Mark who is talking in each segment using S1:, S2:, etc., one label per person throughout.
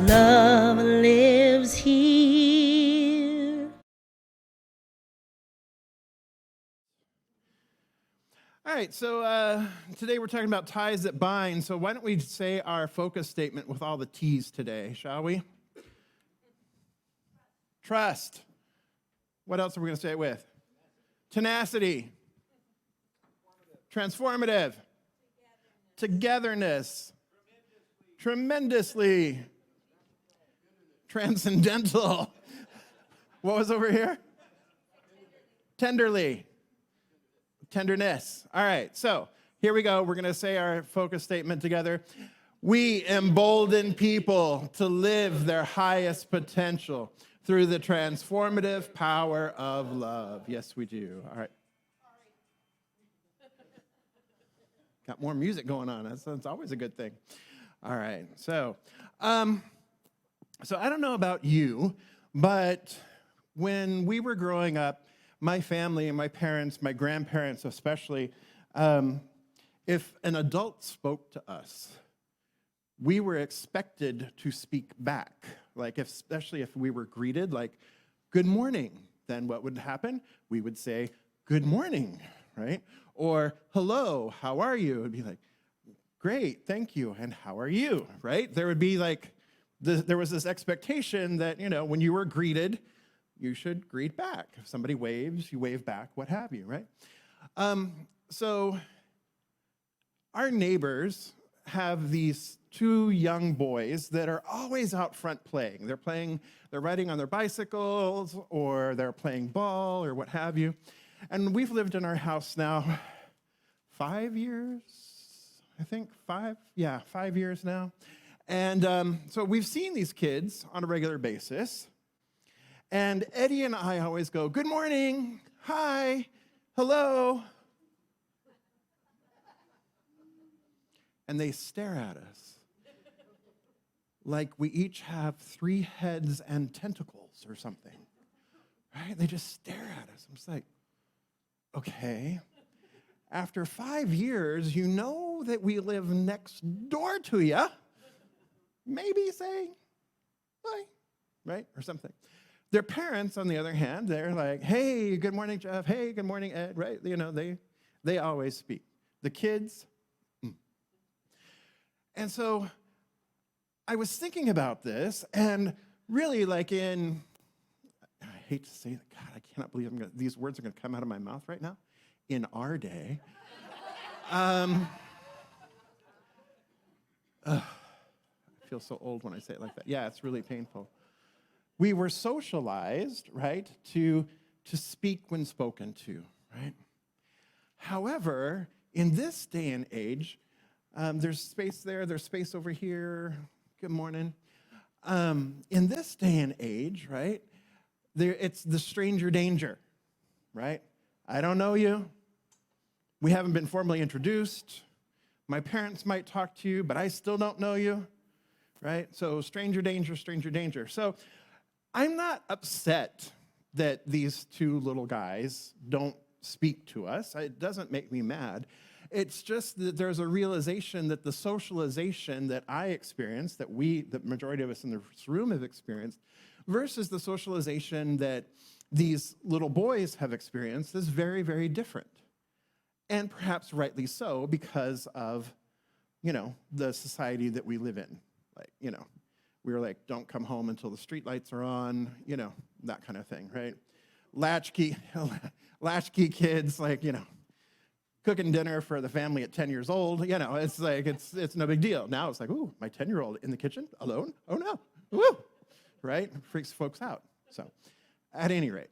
S1: Love lives here.
S2: All right, so today we're talking about ties that bind. So why don't we say our focus statement with all the T's today, shall we? Trust. What else are we going to say it with? Tenacity. Transformative. Togetherness. Tremendously. Transcendental. What was over here? Tenderly. Tenderness. All right, so here we go. We're going to say our focus statement together. We embolden people to live their highest potential through the transformative power of love. Yes, we do. All right. Got more music going on. That's always a good thing. All right. So I don't know about you, but when we were growing up, my family and my parents, my grandparents especially, if an adult spoke to us, we were expected to speak back. Like, especially if we were greeted, like, good morning, then what would happen? We would say, good morning, right? Or, hello, how are you? It would be like, great, thank you, and how are you, right? There would be like, there was this expectation that, when you were greeted, you should greet back. If somebody waves, you wave back, what have you, right? So our neighbors have these two young boys that are always out front playing. They're riding on their bicycles, or they're playing ball, or what have you. And we've lived in our house now 5 years, I think, 5 years now. And so we've seen these kids on a regular basis. And Eddie and I always go, good morning, hi, hello. And they stare at us like we each have 3 heads and tentacles or something, right? They just stare at us. I'm just like, okay. After 5 years, you know that we live next door to you. Maybe say, hi, right, or something. Their parents, on the other hand, they're like, hey, good morning, Jeff. Hey, good morning, Ed, right? They always speak. The kids, And so I was thinking about this, and really, I hate to say that, God, I cannot believe these words are going to come out of my mouth right now. In our day, I feel so old when I say it like that. Yeah, it's really painful. We were socialized, right, to speak when spoken to, right? However, in this day and age, there's space there, there's space over here. Good morning. In this day and age, right, it's the stranger danger, right? I don't know you. We haven't been formally introduced. My parents might talk to you, but I still don't know you, right? So stranger danger, stranger danger. So I'm not upset that these two little guys don't speak to us. It doesn't make me mad. It's just that there's a realization that the socialization that I experienced, that the majority of us in this room have experienced, versus the socialization that these little boys have experienced is very, very different. And perhaps rightly so, because of, the society that we live in. We were like, don't come home until the streetlights are on, that kind of thing, right? Latchkey kids, cooking dinner for the family at 10 years old, it's like, it's no big deal. Now it's like, ooh, my 10-year-old in the kitchen alone? Oh no, woo, right? Freaks folks out. So at any rate.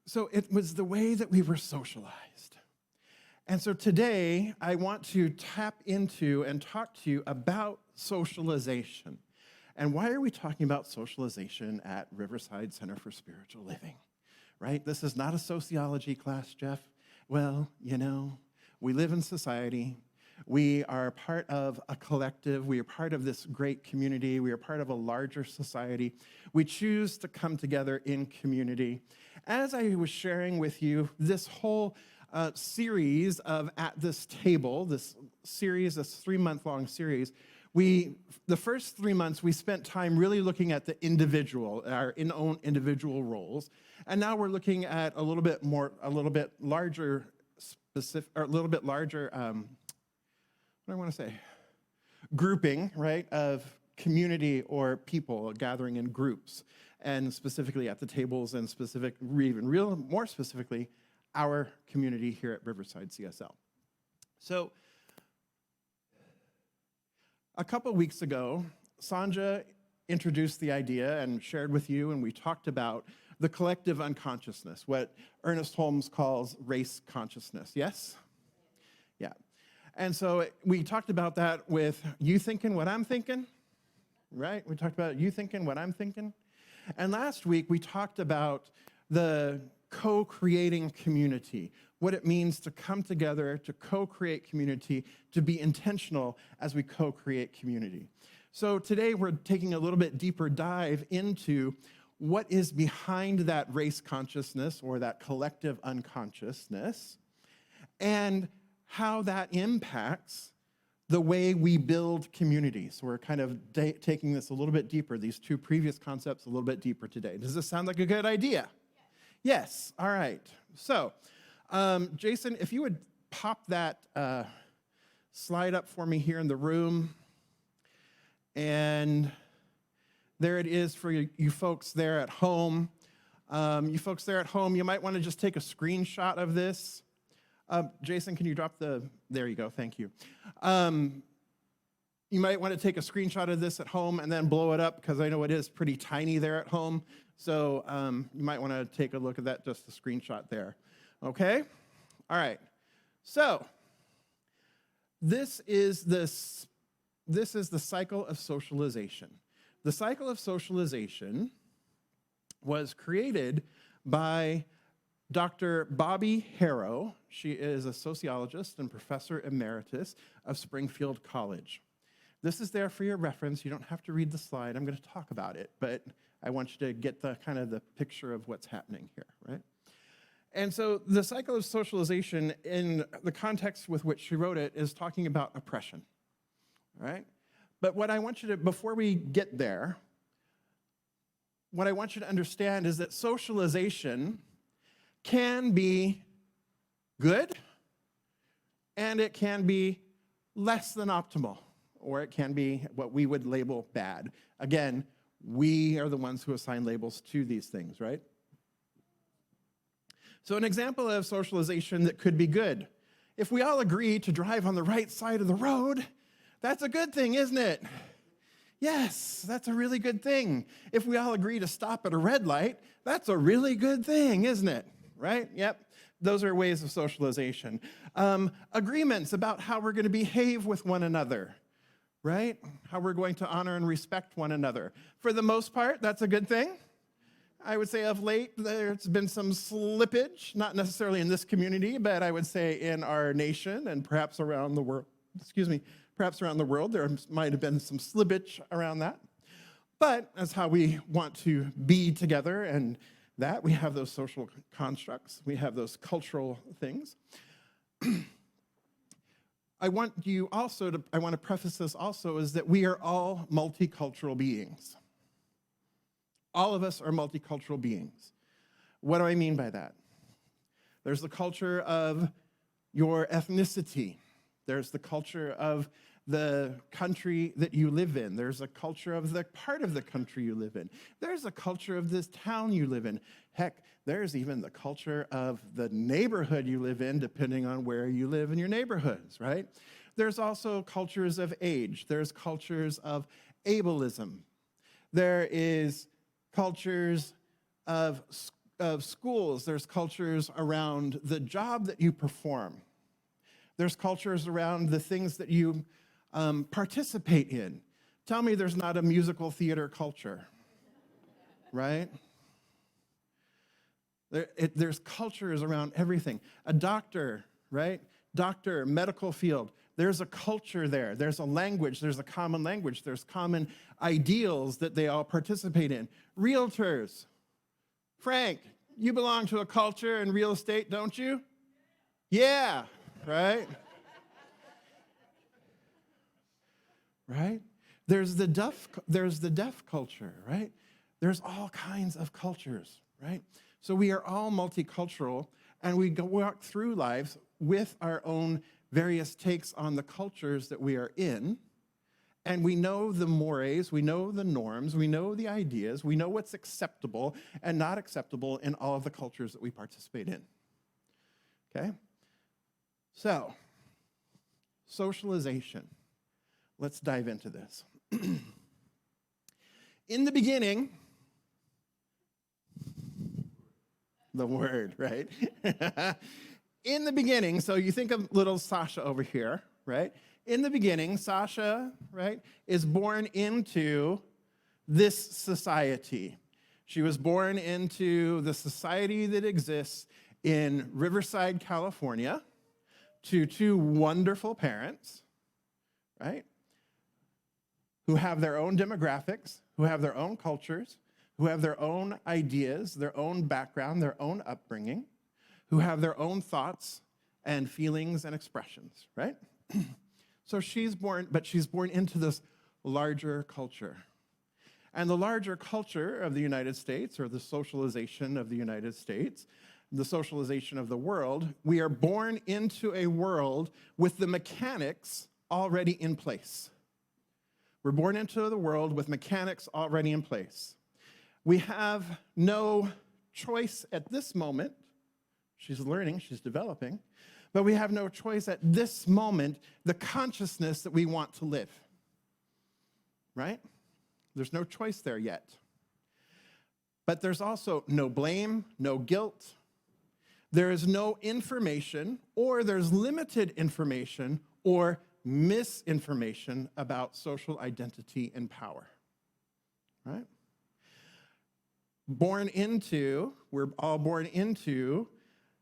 S2: So it was the way that we were socialized. And so today, I want to tap into and talk to you about socialization. And why are we talking about socialization at Riverside Center for Spiritual Living, right? This is not a sociology class, Jeff. Well, we live in society. We are part of a collective. We are part of this great community. We are part of a larger society. We choose to come together in community. As I was sharing with you, this whole series of At This Table, this 3-month-long series, The first 3 months, we spent time really looking at the individual, our own individual roles. And now we're looking at a little bit larger, what do I want to say? Grouping, right, of community or people gathering in groups, and specifically at the tables and more specifically, our community here at Riverside CSL. So, a couple weeks ago, Sanja introduced the idea and shared with you, and we talked about the collective unconsciousness, what Ernest Holmes calls race consciousness. Yes? Yeah. And so we talked about that with you thinking what I'm thinking, right? We talked about you thinking what I'm thinking. And last week, we talked about the co-creating community, what it means to come together, to co-create community, to be intentional as we co-create community. So today we're taking a little bit deeper dive into what is behind that race consciousness or that collective unconsciousness, and how that impacts the way we build community. So we're kind of taking this a little bit deeper, these two previous concepts a little bit deeper today. Does this sound like a good idea? Yes. All right. So, Jason, if you would pop that slide up for me here in the room. And there it is for you folks there at home. You might want to just take a screenshot of this. Jason, can you drop there you go, thank you. You might want to take a screenshot of this at home and then blow it up, because I know it is pretty tiny there at home. So you might want to take a look at that, just the screenshot there. Okay? All right. So this is the cycle of socialization. The cycle of socialization was created by Dr. Bobby Harrow. She is a sociologist and professor emeritus of Springfield College. This is there for your reference. You don't have to read the slide. I'm going to talk about it, but I want you to get the kind of the picture of what's happening here, right? And so the cycle of socialization, in the context with which she wrote it, is talking about oppression, right? But what I want you to, before we get there, what I want you to understand is that socialization can be good, and it can be less than optimal, or it can be what we would label bad. Again, we are the ones who assign labels to these things, right? So an example of socialization that could be good. If we all agree to drive on the right side of the road, that's a good thing, isn't it? Yes, that's a really good thing. If we all agree to stop at a red light, that's a really good thing, isn't it? Right? Yep. Those are ways of socialization. Agreements about how we're going to behave with one another, right? How we're going to honor and respect one another. For the most part, that's a good thing. I would say of late, there's been some slippage, not necessarily in this community, but I would say in our nation and perhaps around the world. Perhaps around the world, there might have been some slippage around that. But that's how we want to be together, and that we have those social constructs, we have those cultural things. I want to preface this also is that we are all multicultural beings. All of us are multicultural beings. What do I mean by that? There's the culture of your ethnicity. There's the culture of the country that you live in. There's a culture of the part of the country you live in. There's a culture of this town you live in. Heck, there's even the culture of the neighborhood you live in, depending on where you live in your neighborhoods, right? There's also cultures of age. There's cultures of ableism. There is cultures of schools. There's cultures around the job that you perform. There's cultures around the things that you participate in. Tell me there's not a musical theater culture, right? There's cultures around everything. A doctor, right? Doctor, medical field. There's a culture there. There's a language. There's a common language. There's common ideals that they all participate in. Realtors. Frank, you belong to a culture in real estate, don't you? Yeah, right? right? There's the deaf culture, right? There's all kinds of cultures, right? So we are all multicultural, and we walk through lives with our own various takes on the cultures that we are in, and we know the mores, we know the norms, we know the ideas, we know what's acceptable and not acceptable in all of the cultures that we participate in, okay? So, socialization. Let's dive into this. In the beginning, the word, right? In the beginning, so you think of little Sasha over here, right? In the beginning, Sasha, right, is born into this society. She was born into the society that exists in Riverside, California, to two wonderful parents, right, who have their own demographics, who have their own cultures, who have their own ideas, their own background, their own upbringing, who have their own thoughts and feelings and expressions, right? So she's born into this larger culture. And the larger culture of the United States, or the socialization of the United States, the socialization of the world, we are born into a world with the mechanics already in place. We're born into the world with mechanics already in place. We have no choice at this moment. She's learning, she's developing, but we have no choice at this moment, the consciousness that we want to live, right? There's no choice there yet. But there's also no blame, no guilt. There is no information, or there's limited information or misinformation about social identity and power, right? We're all born into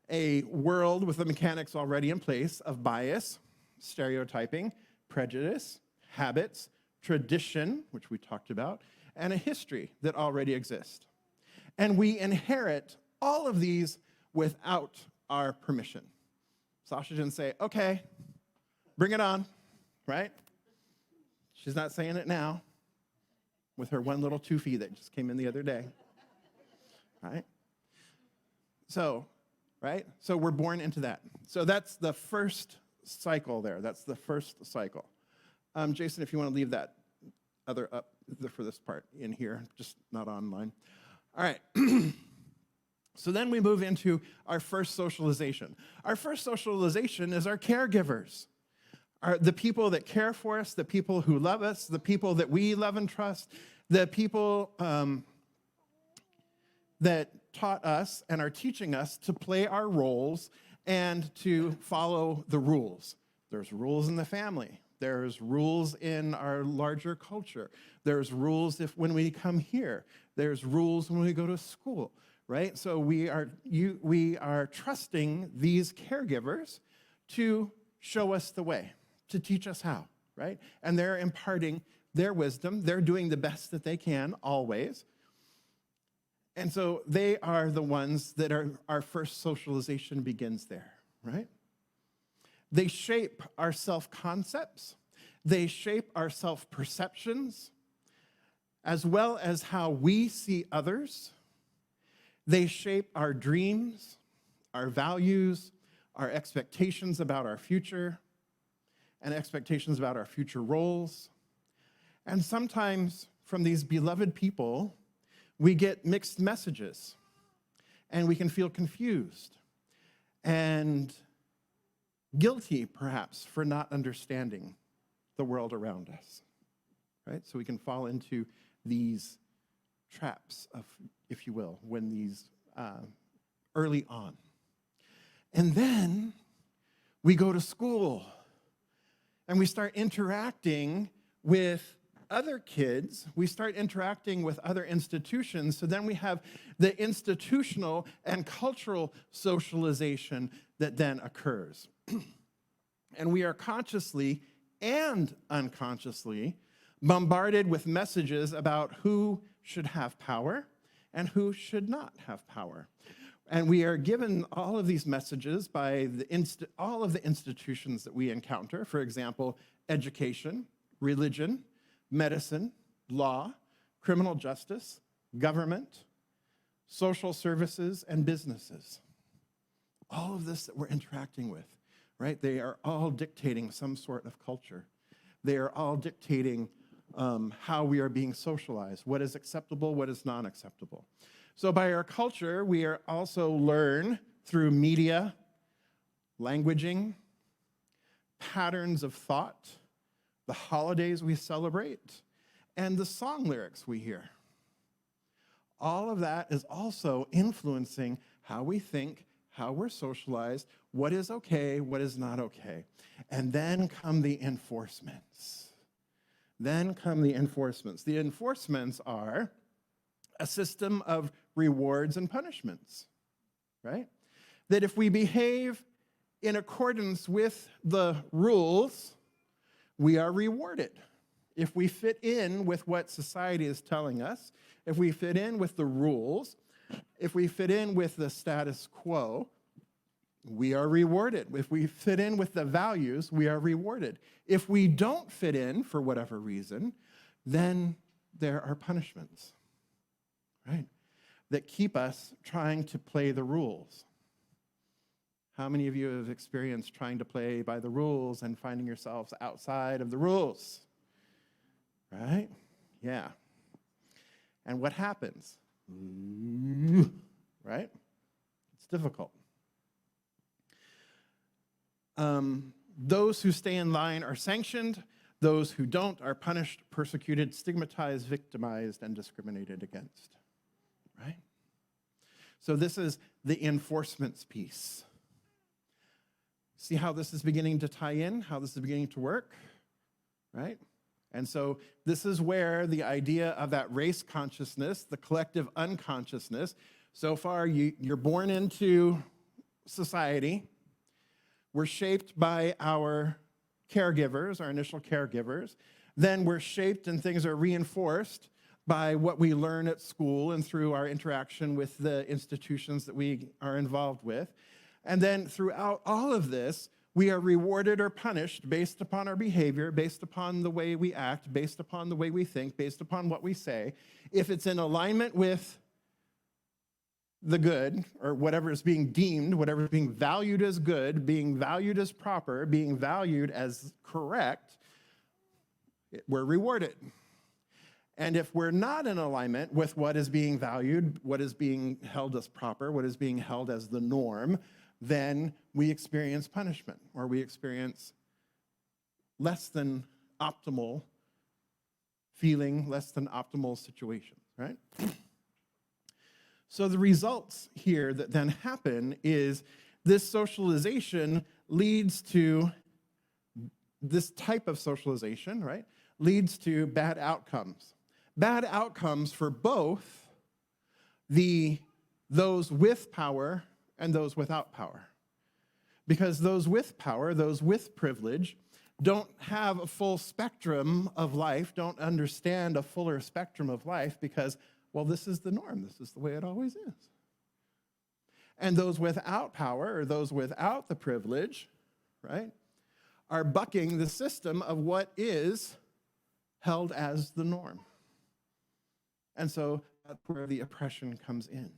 S2: a world with the mechanics already in place of bias, stereotyping, prejudice, habits, tradition, which we talked about, and a history that already exists. And we inherit all of these without our permission. Sasha didn't say, okay, bring it on, right? She's not saying it now with her one little 2 feet that just came in the other day, right? So, right? So we're born into that. So that's the first cycle there. That's the first cycle. Jason, if you want to leave that other up for this part in here, just not online. All right. So then we move into our first socialization. Our first socialization is our caregivers, the people that care for us, the people who love us, the people that we love and trust, the people that taught us and are teaching us to play our roles and to follow the rules. There's rules in the family. There's rules in our larger culture. There's rules when we come here. There's rules when we go to school, right? So we are trusting these caregivers to show us the way, to teach us how, right? And they're imparting their wisdom. They're doing the best that they can always. And so they are the ones that our first socialization begins there, right? They shape our self-concepts. They shape our self-perceptions, as well as how we see others. They shape our dreams, our values, our expectations about our future, and expectations about our future roles. And sometimes from these beloved people, we get mixed messages, and we can feel confused and guilty, perhaps, for not understanding the world around us, right? So we can fall into these traps of, if you will, when these early on. And then we go to school, and we start interacting with other kids, we start interacting with other institutions, so then we have the institutional and cultural socialization that then occurs. And we are consciously and unconsciously bombarded with messages about who should have power and who should not have power. And we are given all of these messages by all of the institutions that we encounter. For example, education, religion, medicine, law, criminal justice, government, social services, and businesses. All of this that we're interacting with, right? They are all dictating some sort of culture. They are all dictating how we are being socialized, what is acceptable, what is non-acceptable. So by our culture, we are also learn through media, languaging, patterns of thought, the holidays we celebrate, and the song lyrics we hear. All of that is also influencing how we think, how we're socialized, what is okay, what is not okay. And then come the enforcements. The enforcements are a system of rewards and punishments, right? That if we behave in accordance with the rules, we are rewarded. If we fit in with what society is telling us, if we fit in with the rules, if we fit in with the status quo, we are rewarded. If we fit in with the values, we are rewarded. If we don't fit in for whatever reason, then there are punishments, right? That keep us trying to play the rules. How many of you have experienced trying to play by the rules and finding yourselves outside of the rules? Right? Yeah. And what happens? Right? It's difficult. Those who stay in line are sanctioned. Those who don't are punished, persecuted, stigmatized, victimized, and discriminated against. Right? So this is the enforcements piece. See how this is beginning to tie in, how this is beginning to work, right? And so this is where the idea of that race consciousness, the collective unconsciousness, so far you're born into society. We're shaped by our caregivers, our initial caregivers. Then we're shaped and things are reinforced by what we learn at school and through our interaction with the institutions that we are involved with. And then throughout all of this, we are rewarded or punished based upon our behavior, based upon the way we act, based upon the way we think, based upon what we say. If it's in alignment with the good, or whatever is being deemed, whatever is being valued as good, being valued as proper, being valued as correct, we're rewarded. And if we're not in alignment with what is being valued, what is being held as proper, what is being held as the norm, then we experience punishment, or we experience less than optimal feeling, less than optimal situations, right? So the results here that then happen is this socialization leads to, this type of socialization, right, leads to bad outcomes. Bad outcomes for both those with power and those without power. Because those with power, those with privilege, don't have a full spectrum of life, don't understand a fuller spectrum of life because, well, this is the norm. This is the way it always is. And those without power, or those without the privilege, right, are bucking the system of what is held as the norm. And so that's where the oppression comes in,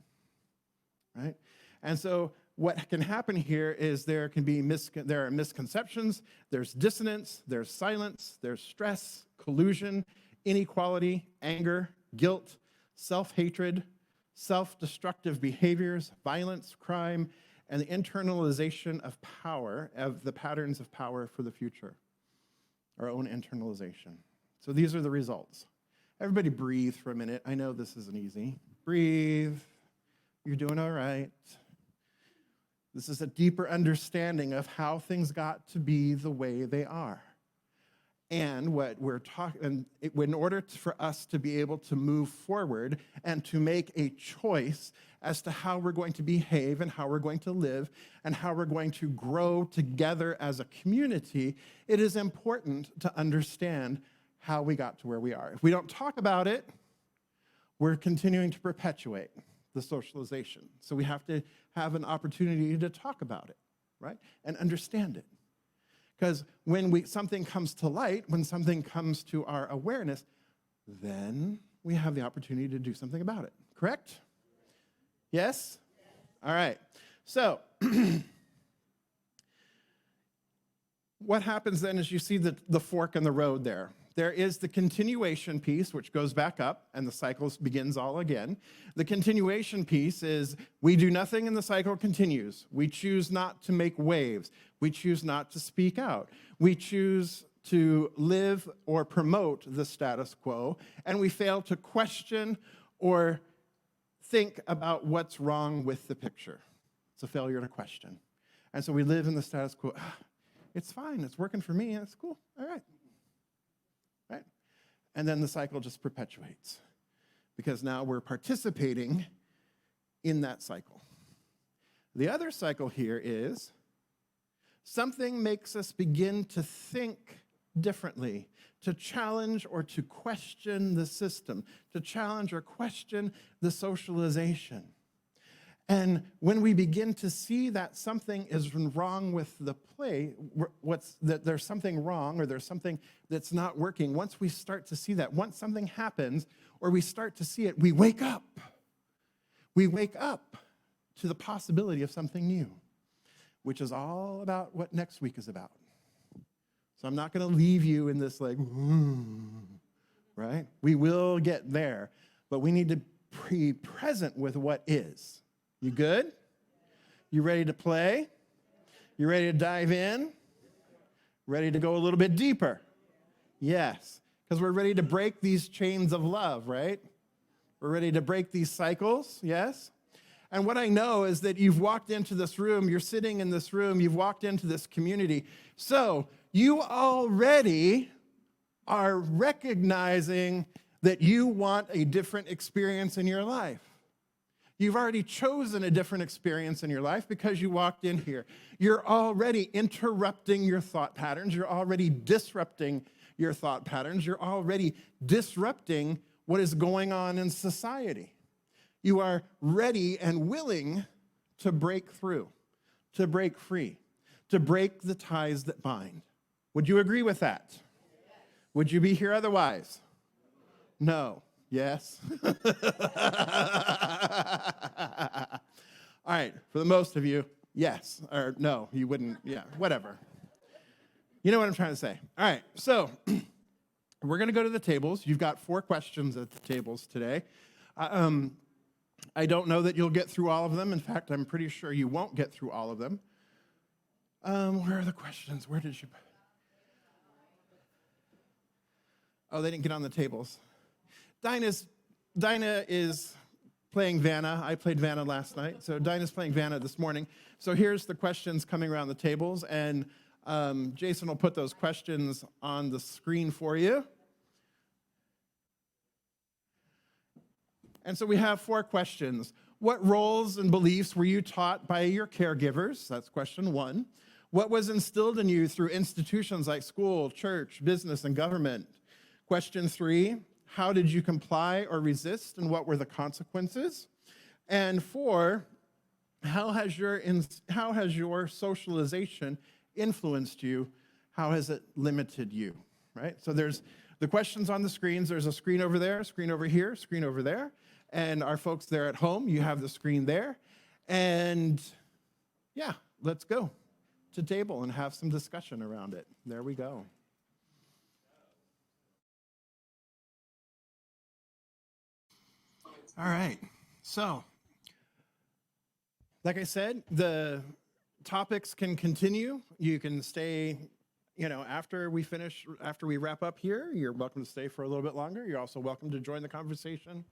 S2: right? And so what can happen here is there are misconceptions, there's dissonance, there's silence, there's stress, collusion, inequality, anger, guilt, self-hatred, self-destructive behaviors, violence, crime, and the internalization of power, of the patterns of power for the future, our own internalization. So these are the results. Everybody breathe for a minute. I know this isn't easy. Breathe. You're doing all right. This is a deeper understanding of how things got to be the way they are. And what we're talking, in order for us to be able to move forward and to make a choice as to how we're going to behave and how we're going to live and how we're going to grow together as a community, it is important to understand how we got to where we are. If we don't talk about it, we're continuing to perpetuate the socialization. So we have to have an opportunity to talk about it, right? And understand it. Because when something comes to light, when something comes to our awareness, then we have the opportunity to do something about it. Correct? Yes? All right. So what happens then is you see the fork in the road there. There is the continuation piece, which goes back up, and the cycle begins all again. The continuation piece is we do nothing and the cycle continues. We choose not to make waves. We choose not to speak out. We choose to live or promote the status quo, and we fail to question or think about what's wrong with the picture. It's a failure to question. And so we live in the status quo. It's fine. It's working for me. It's cool. All right. Right? And then the cycle just perpetuates because now we're participating in that cycle. The other cycle here is something makes us begin to think differently, to challenge or to question the system, to challenge or question the socialization. And when we begin to see that something is wrong with the play, that there's something wrong or there's something that's not working, once we start to see that, once something happens or we start to see it, we wake up. We wake up to the possibility of something new, which is all about what next week is about. So I'm not going to leave you in this like, right? We will get there, but we need to be present with what is. You good? You ready to play? You ready to dive in? Ready to go a little bit deeper? Yes, because we're ready to break these chains of love, right? We're ready to break these cycles, yes? And what I know is that you've walked into this room, you're sitting in this room, you've walked into this community. So you already are recognizing that you want a different experience in your life. You've already chosen a different experience in your life because you walked in here. You're already interrupting your thought patterns. You're already disrupting your thought patterns. You're already disrupting what is going on in society. You are ready and willing to break through, to break free, to break the ties that bind. Would you agree with that? Yes. Would you be here otherwise? No. Yes? All right, for the most of you, yes, or no, you wouldn't, yeah, whatever. You know what I'm trying to say. All right, so we're going to go to the tables. You've got 4 questions at the tables today. I don't know that you'll get through all of them. In fact, I'm pretty sure you won't get through all of them. Where are the questions? Where did you... Oh, they didn't get on the tables. Dinah is playing Vanna. I played Vanna last night, so Dinah's playing Vanna this morning. So here's the questions coming around the tables, and Jason will put those questions on the screen for you. And so we have 4 questions. What roles and beliefs were you taught by your caregivers? That's question 1. What was instilled in you through institutions like school, church, business, and government? Question 3. How did you comply or resist, and what were the consequences? And 4, how has your socialization influenced you? How has it limited you, right? So there's the questions on the screens. There's a screen over there, a screen over here, a screen over there. And our folks there at home, you have the screen there. And yeah, let's go to table and have some discussion around it. There we go. All right, so like I said, the topics can continue. You can stay, after we wrap up here, you're welcome to stay for a little bit longer. You're also welcome to join the conversation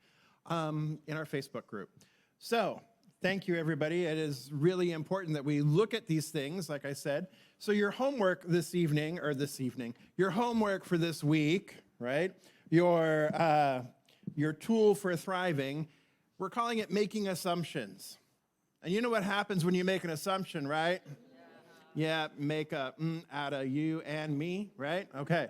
S2: in our Facebook group. So thank you, everybody. It is really important that we look at these things, like I said. So your homework your homework for this week, right? Your tool for thriving, we're calling it making assumptions. And you know what happens when you make an assumption, right? Yeah, make a out of you and me, right? Okay.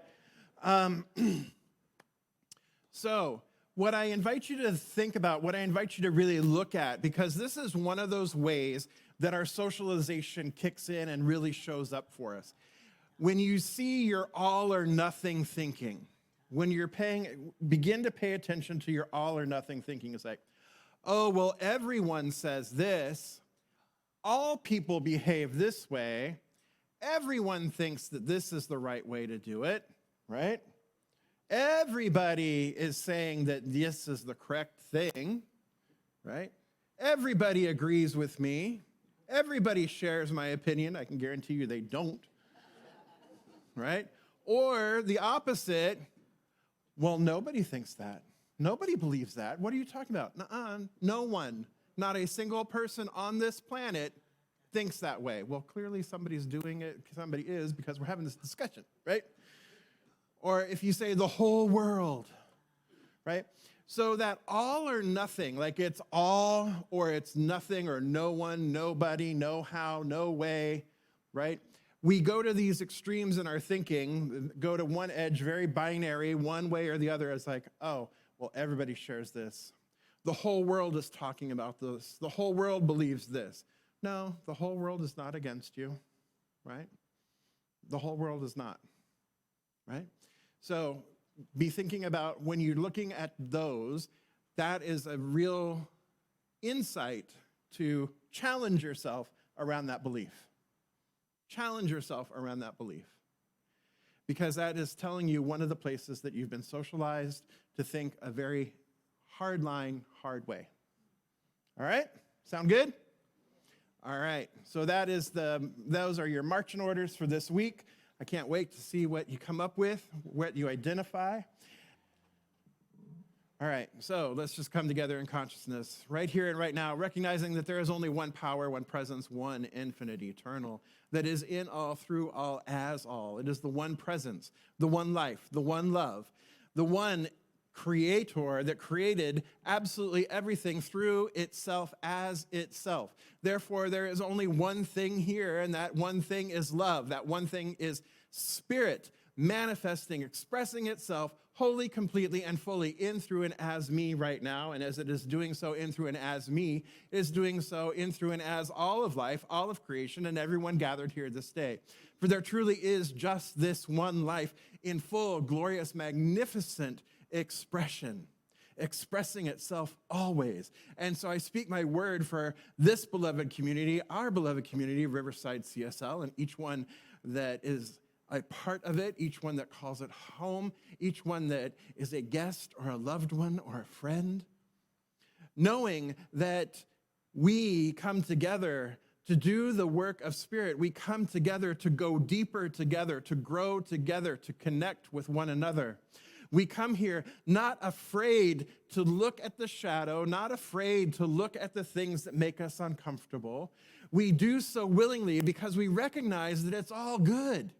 S2: So what I invite you to think about, what I invite you to really look at, because this is one of those ways that our socialization kicks in and really shows up for us. when you see your all or nothing thinking, when you're begin to pay attention to your all or nothing thinking, it's like, oh, well, everyone says this. All people behave this way. Everyone thinks that this is the right way to do it, right? Everybody is saying that this is the correct thing, right? Everybody agrees with me. Everybody shares my opinion. I can guarantee you they don't, right? Or the opposite, well, nobody thinks that. Nobody believes that. What are you talking about? Nuh-uh. No one, not a single person on this planet thinks that way. Well, clearly somebody's doing it, somebody is, because we're having this discussion, right? Or if you say the whole world, right? So that all or nothing, like it's all or it's nothing or no one, nobody, no how, no way, right? We go to these extremes in our thinking, go to one edge, very binary, one way or the other. It's like, oh, well, everybody shares this. The whole world is talking about this. The whole world believes this. No, the whole world is not against you, right? The whole world is not, right? So be thinking about when you're looking at those, that is a real insight to challenge yourself around that belief. Challenge yourself around that belief. Because that is telling you one of the places that you've been socialized to think a very hard line, hard way. All right? Sound good? All right. So those are your marching orders for this week. I can't wait to see what you come up with, what you identify. All right, so let's just come together in consciousness right here and right now, recognizing that there is only one power, one presence, one infinite eternal, that is in all, through all, as all. It is the one presence, the one life, the one love, the one creator that created absolutely everything through itself as itself. Therefore, there is only one thing here, and that one thing is love. That one thing is spirit manifesting, expressing itself wholly, completely, and fully in, through, and as me right now. And as it is doing so in, through, and as me, it is doing so in, through, and as all of life, all of creation, and everyone gathered here this day. For there truly is just this one life in full, glorious, magnificent expression, expressing itself always. And so I speak my word for this beloved community, our beloved community, Riverside CSL, and each one that is a part of it, each one that calls it home, each one that is a guest or a loved one or a friend, knowing that we come together to do the work of spirit. We come together to go deeper together, to grow together, to connect with one another. We come here not afraid to look at the shadow, not afraid to look at the things that make us uncomfortable. We do so willingly because we recognize that it's all good.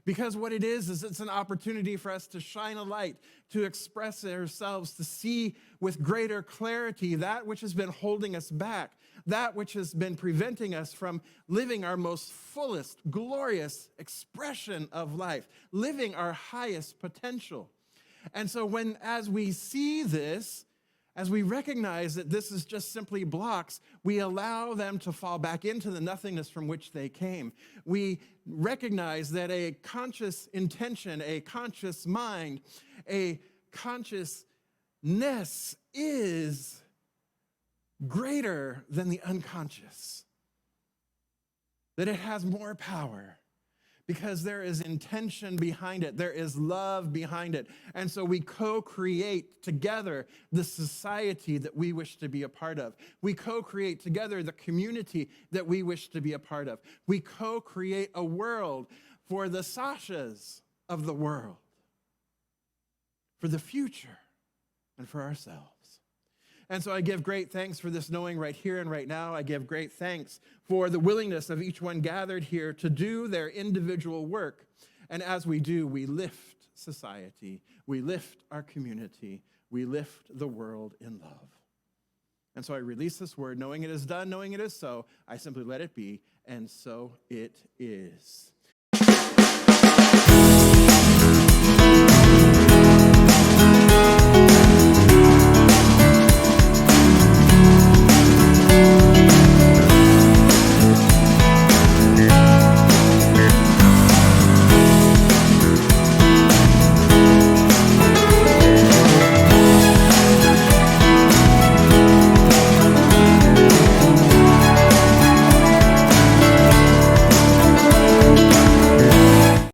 S2: Because what it is it's an opportunity for us to shine a light, to express ourselves, to see with greater clarity that which has been holding us back, that which has been preventing us from living our most fullest, glorious expression of life, living our highest potential. And so as we see this, as we recognize that this is just simply blocks, we allow them to fall back into the nothingness from which they came. We recognize that a conscious intention, a conscious mind, a consciousness is greater than the unconscious, that it has more power. Because there is intention behind it. There is love behind it. And so we co-create together the society that we wish to be a part of. We co-create together the community that we wish to be a part of. We co-create a world for the Sashas of the world, for the future, and for ourselves. And so I give great thanks for this knowing right here and right now. I give great thanks for the willingness of each one gathered here to do their individual work. And as we do, we lift society, we lift our community, we lift the world in love. And so I release this word, knowing it is done, knowing it is so. I simply let it be, and so it is.